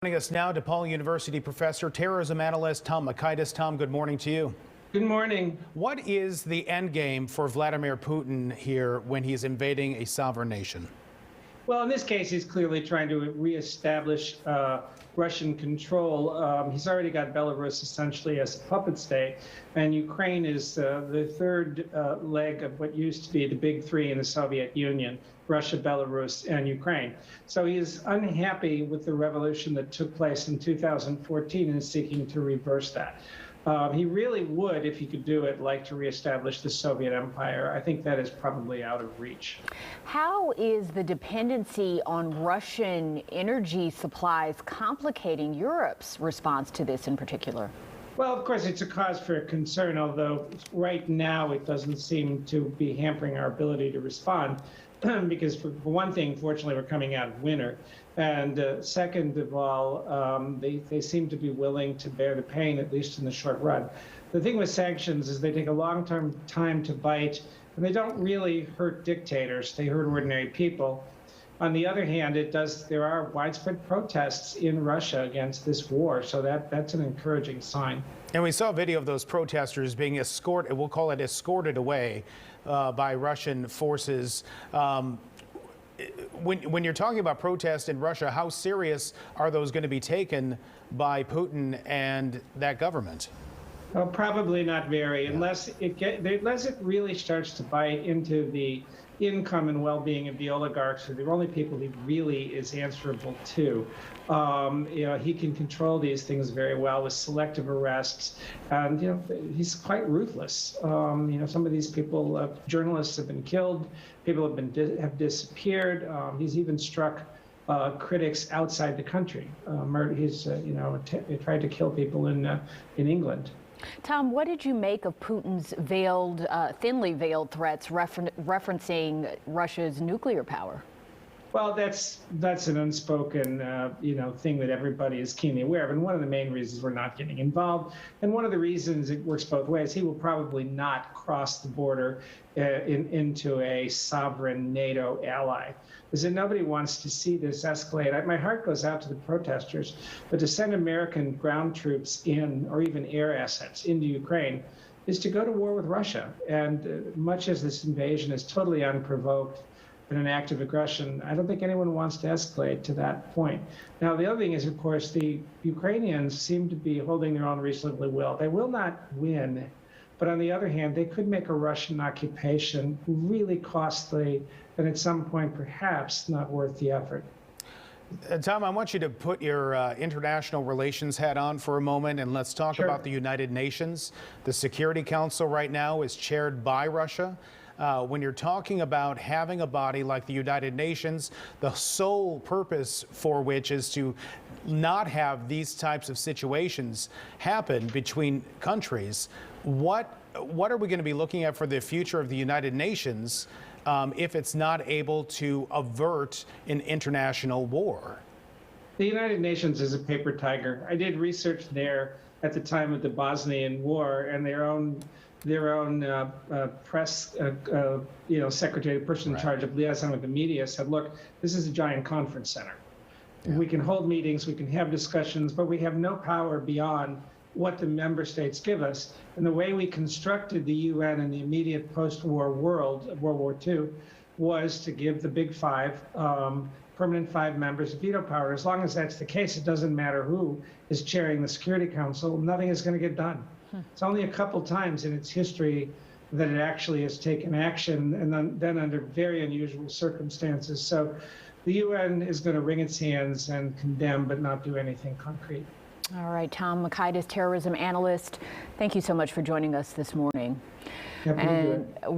Joining us now, DePaul University professor, terrorism analyst Tom Makaitis. Tom, good morning to you. Good morning. What is the end game for Vladimir Putin here when he's invading a sovereign nation? Well, in this case, he's clearly trying to reestablish Russian control. He's already got Belarus essentially as a puppet state, and Ukraine is the third leg of what used to be the big three in the Soviet Union: Russia, Belarus, and Ukraine. So he is unhappy with the revolution that took place in 2014 and is seeking to reverse that. He really would, if he could do it, like to reestablish the Soviet empire. I think that is probably out of reach. How is the dependency on Russian energy supplies complicating Europe's response to this in particular? Well, of course, it's a cause for concern, although right now it doesn't seem to be hampering our ability to respond. Because for one thing, fortunately, we're coming out of winter. And second of all, they seem to be willing to bear the pain, at least in the short run. The thing with sanctions is they take a long time to bite, and they don't really hurt dictators. They hurt ordinary people. On the other hand, there are widespread protests in Russia against this war, so that's an encouraging sign. And we saw a video of those protesters being escorted, we'll call it escorted away by Russian forces. When you're talking about protests in Russia, how serious are those going to be taken by Putin and that government? Well, probably not very, unless it really starts to bite into the income and well-being of the oligarchs, who are the only people he really is answerable to. He can control these things very well with selective arrests, and he's quite ruthless. Some of these people, journalists have been killed, people have disappeared. He's even struck critics outside the country. He's tried to kill people in England. Tom, what did you make of Putin's thinly veiled threats referencing Russia's nuclear power? Well, that's an unspoken, thing that everybody is keenly aware of. And one of the main reasons we're not getting involved, and one of the reasons it works both ways, he will probably not cross the border into a sovereign NATO ally. Is that nobody wants to see this escalate. My heart goes out to the protesters, but to send American ground troops in, or even air assets into Ukraine, is to go to war with Russia. And much as this invasion is totally unprovoked and an act of aggression, I don't think anyone wants to escalate to that point. Now, the other thing is, of course, the Ukrainians seem to be holding their own reasonably well. They will not win, but on the other hand, they could make a Russian occupation really costly and at some point perhaps not worth the effort. Tom, I want you to put your international relations hat on for a moment, and let's talk about the United Nations. The Security Council right now is chaired by Russia. When you're talking about having a body like the United Nations, the sole purpose for which is to not have these types of situations happen between countries, what are we going to be looking at for the future of the United Nations if it's not able to avert an international war? The United Nations is a paper tiger. I did research there at the time of the Bosnian War, and their own press secretary, the person in charge of liaison with the media, said, look, this is a giant conference center. Yeah. We can hold meetings, we can have discussions, but we have no power beyond what the member states give us. And the way we constructed the UN in the immediate post-war world of World War II was to give the big five, permanent five members veto power. As long as that's the case, it doesn't matter who is chairing the Security Council, nothing is going to get done. It's only a couple times in its history that it actually has taken action, and then under very unusual circumstances. So the UN is going to wring its hands and condemn, but not do anything concrete. All right, Tom Makaitis, terrorism analyst, thank you so much for joining us this morning. Happy to do it.